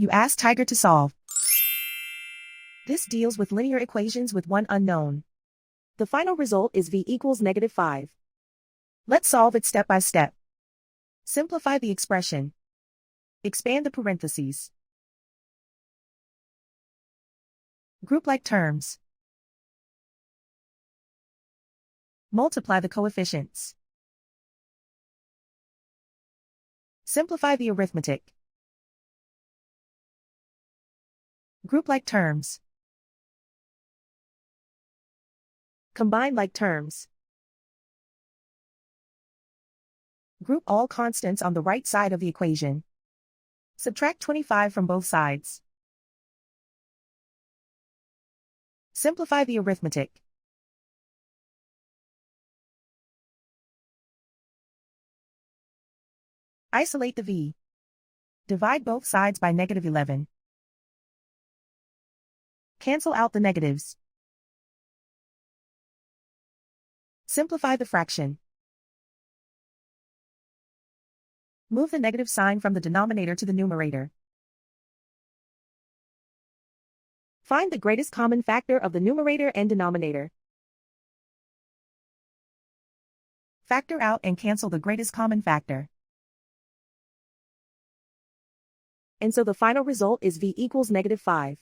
You ask Tiger to solve. This deals with linear equations with one unknown. The final result is v equals -5. Let's solve it step by step. Simplify the expression. Expand the parentheses. Group like terms. Multiply the coefficients. Simplify the arithmetic. Group like terms. Combine like terms. Group all constants on the right side of the equation. Subtract 25 from both sides. Simplify the arithmetic. Isolate the v. Divide both sides by -11. Cancel out the negatives. Simplify the fraction. Move the negative sign from the denominator to the numerator. Find the greatest common factor of the numerator and denominator. Factor out and cancel the greatest common factor. And so the final result is v equals -5.